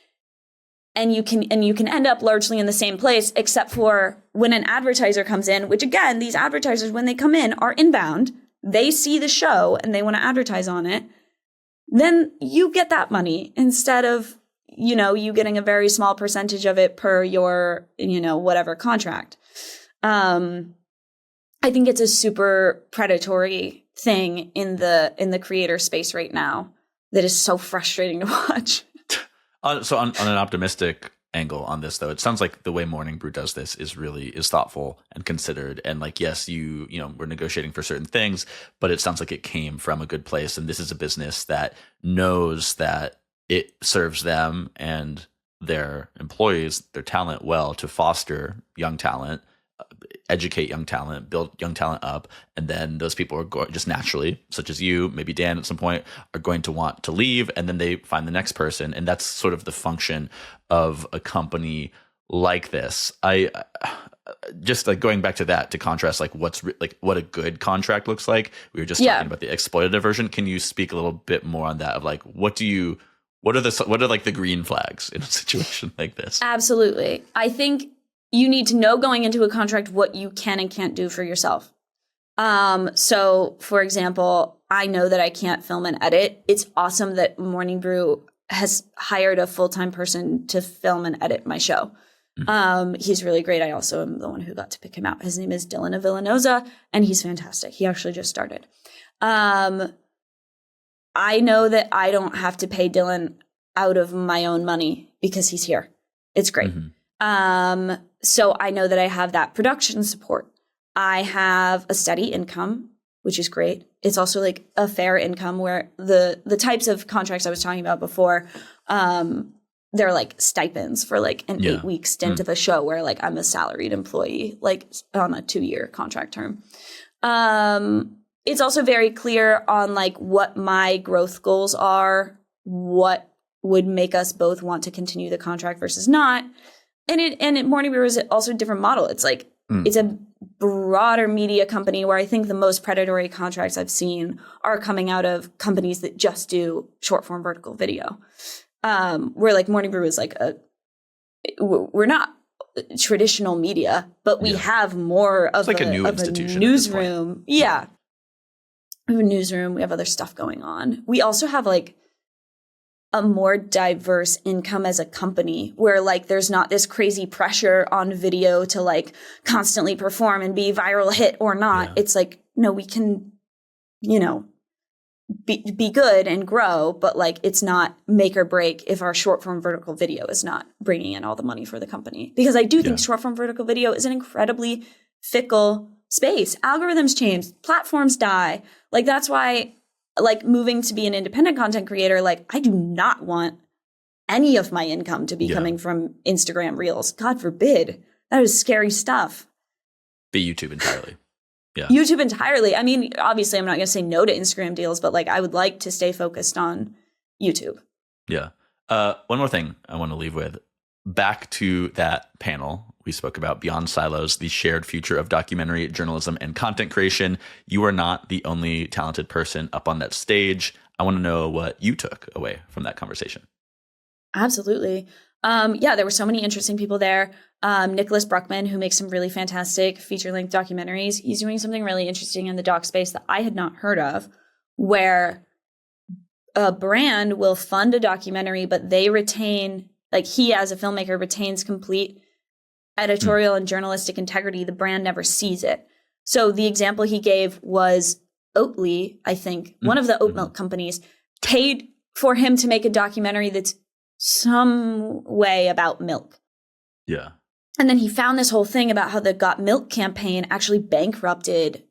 And you can end up largely in the same place, except for when an advertiser comes in, which again, these advertisers, when they come in, are inbound. They see the show and they want to advertise on it. Then you get that money instead of, you know, you getting a very small percentage of it per your, you know, whatever contract. I think it's a super predatory thing in the creator space right now that is so frustrating to watch. So on an optimistic angle on this, though, it sounds like the way Morning Brew does this is thoughtful and considered. And like, yes, you know, we're negotiating for certain things, but it sounds like it came from a good place. And this is a business that knows that it serves them and their employees, their talent well to foster young talent, educate young talent, build young talent up, and then those people are going just naturally, such as you, maybe Dan at some point, are going to want to leave, and then they find the next person, and that's sort of the function of a company like this. I just like going back to that to contrast like what a good contract looks like. We were just talking about the exploitative version. Can you speak a little bit more on that of like what are like the green flags in a situation like this? Absolutely. I think you need to know going into a contract what you can and can't do for yourself. So, for example, I know that I can't film and edit. It's awesome that Morning Brew has hired a full-time person to film and edit my show. He's really great. I also am the one who got to pick him out. His name is Dylan Avillanosa, and he's fantastic. He actually just started. I know that I don't have to pay Dylan out of my own money because he's here. It's great. So I know that I have that production support. I have a steady income, which is great. It's also like a fair income where the types of contracts I was talking about before, they're like stipends for like an 8-week stint of a show where like I'm a salaried employee, like on a 2-year contract term. It's also very clear on like what my growth goals are, what would make us both want to continue the contract versus not. And Morning Brew is also a different model. It's like it's a broader media company where I think the most predatory contracts I've seen are coming out of companies that just do short form vertical video. Where like Morning Brew is like we're not traditional media, but we have more of like a new institution newsroom. Yeah. We have a newsroom. We have other stuff going on. We also have like a more diverse income as a company where like there's not this crazy pressure on video to like constantly perform and be viral hit or not. Yeah. It's like, no, we can, be good and grow, but like it's not make or break if our short form vertical video is not bringing in all the money for the company. Because I do think short form vertical video is an incredibly fickle space. Algorithms change, platforms die. Like that's why like moving to be an independent content creator, like I do not want any of my income to be coming from Instagram Reels. God forbid. That is scary stuff. Be YouTube entirely. Yeah. YouTube entirely. I mean, obviously I'm not going to say no to Instagram deals, but like I would like to stay focused on YouTube. Yeah. One more thing I want to leave with. Back to that panel we spoke about, Beyond Silos, the shared future of documentary journalism and content creation. You are not the only talented person up on that stage. I want to know what you took away from that conversation. Absolutely. There were so many interesting people there. Nicholas Bruckman, who makes some really fantastic feature-length documentaries. He's doing something really interesting in the doc space that I had not heard of, where a brand will fund a documentary, but they retain, like he as a filmmaker retains complete editorial and journalistic integrity. The brand never sees it. So the example he gave was Oatly, I think, one of the oat milk companies, paid for him to make a documentary that's some way about milk. Yeah. And then he found this whole thing about how the Got Milk campaign actually bankrupted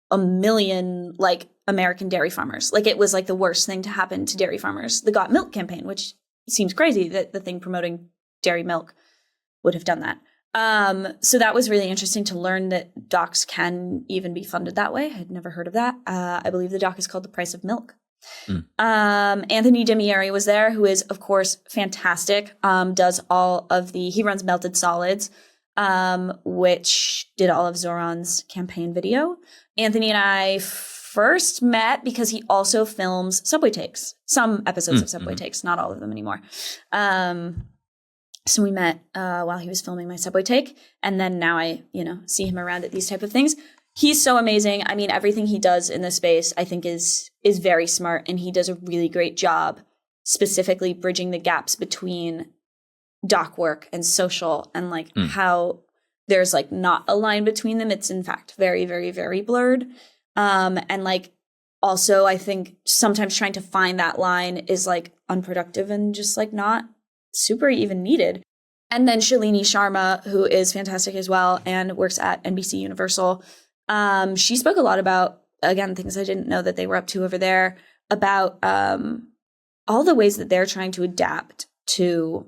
1 million like American dairy farmers. Like it was like the worst thing to happen to dairy farmers. The Got Milk campaign, which seems crazy that the thing promoting dairy milk would have done that. So that was really interesting to learn that docs can even be funded that way. I had never heard of that. I believe the doc is called The Price of Milk. Anthony Demieri was there, who is, of course, fantastic. Does all of he runs Melted Solids, which did all of Zoran's campaign video. Anthony and I first met because he also films Subway Takes, some episodes of Subway Takes, not all of them anymore. So we met while he was filming my Subway Take, and then now I, see him around at these type of things. He's so amazing. I mean, everything he does in this space, I think, is very smart, and he does a really great job specifically bridging the gaps between doc work and social, and like how there's like not a line between them. It's in fact very, very, very blurred. And like also, I think sometimes trying to find that line is like unproductive and just like not super even needed. And then Shalini Sharma, who is fantastic as well and works at NBC Universal. She spoke a lot about, again, things I didn't know that they were up to over there, about all the ways that they're trying to adapt to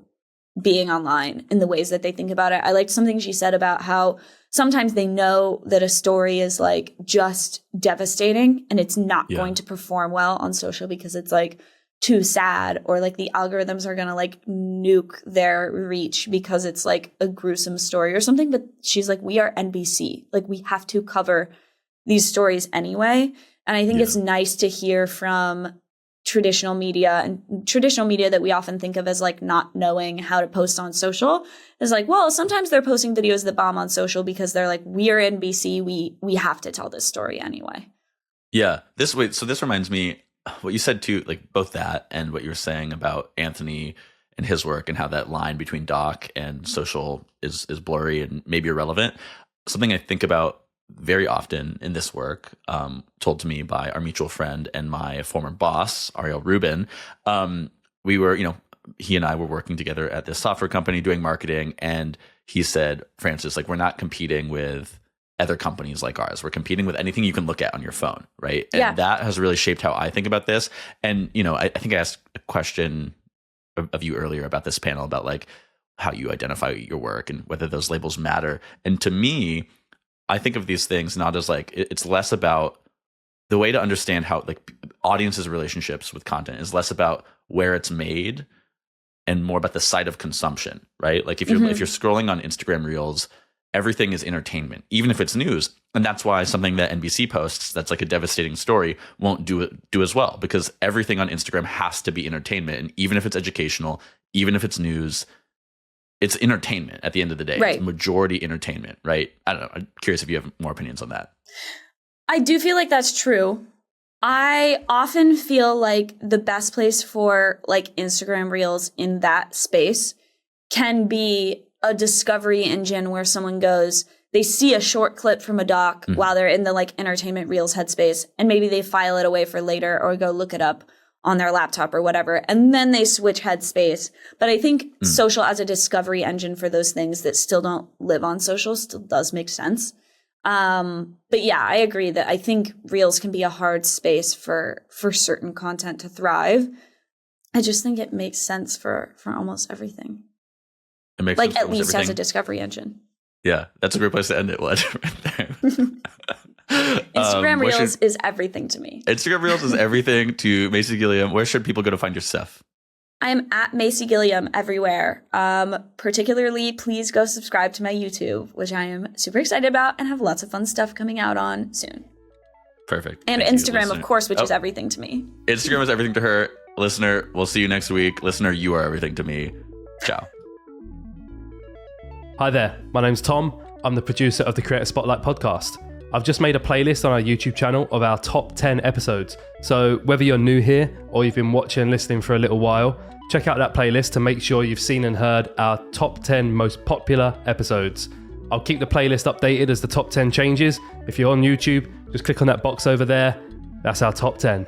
being online in the ways that they think about it. I liked something she said about how sometimes they know that a story is like just devastating and it's not going to perform well on social because it's like too sad, or like the algorithms are going to like nuke their reach because it's like a gruesome story or something. But she's like, we are NBC. Like, we have to cover these stories anyway. And I think it's nice to hear from traditional media, and traditional media that we often think of as like not knowing how to post on social is like, well, sometimes they're posting videos that bomb on social because they're like, we are NBC. We have to tell this story anyway. Yeah. So this reminds me what you said too, like both that and what you were saying about Anthony and his work and how that line between doc and social is blurry and maybe irrelevant. Something I think about very often in this work, told to me by our mutual friend and my former boss, Ariel Rubin. We were, he and I were working together at this software company doing marketing, and he said, Francis, like, we're not competing with other companies like ours. We're competing with anything you can look at on your phone, right? And that has really shaped how I think about this. And, I think I asked a question of you earlier about this panel about like how you identify your work and whether those labels matter. And to me, I think of these things not as like, it's less about the way to understand how like audiences' relationships with content is less about where it's made and more about the site of consumption, right? Like if you're scrolling on Instagram Reels, everything is entertainment, even if it's news. And that's why something that NBC posts that's like a devastating story won't do as well, because everything on Instagram has to be entertainment. And even if it's educational, even if it's news, it's entertainment at the end of the day. Right. It's majority entertainment, right? I don't know. I'm curious if you have more opinions on that. I do feel like that's true. I often feel like the best place for like Instagram Reels in that space can be a discovery engine where someone goes, they see a short clip from a doc while they're in the like entertainment Reels headspace, and maybe they file it away for later or go look it up on their laptop or whatever, and then they switch headspace. But I think social as a discovery engine for those things that still don't live on social still does make sense. But yeah, I agree that I think Reels can be a hard space for certain content to thrive. I just think it makes sense for almost everything. It makes like sense at least everything. As a discovery engine. Yeah, that's a great place to end it. Right there. Instagram Reels is everything to me. Instagram Reels is everything to Macy Gilliam. Where should people go to find your stuff? I'm at Macy Gilliam everywhere. Particularly, please go subscribe to my YouTube, which I am super excited about and have lots of fun stuff coming out on soon. Perfect. And Thank Instagram, you, of course, which is everything to me. Instagram is everything to her. Listener, we'll see you next week. Listener, you are everything to me. Ciao. Hi there, my name's Tom. I'm the producer of the Creator Spotlight podcast. I've just made a playlist on our YouTube channel of our top 10 episodes. So whether you're new here or you've been watching and listening for a little while, check out that playlist to make sure you've seen and heard our top 10 most popular episodes. I'll keep the playlist updated as the top 10 changes. If you're on YouTube, just click on that box over there. That's our top 10.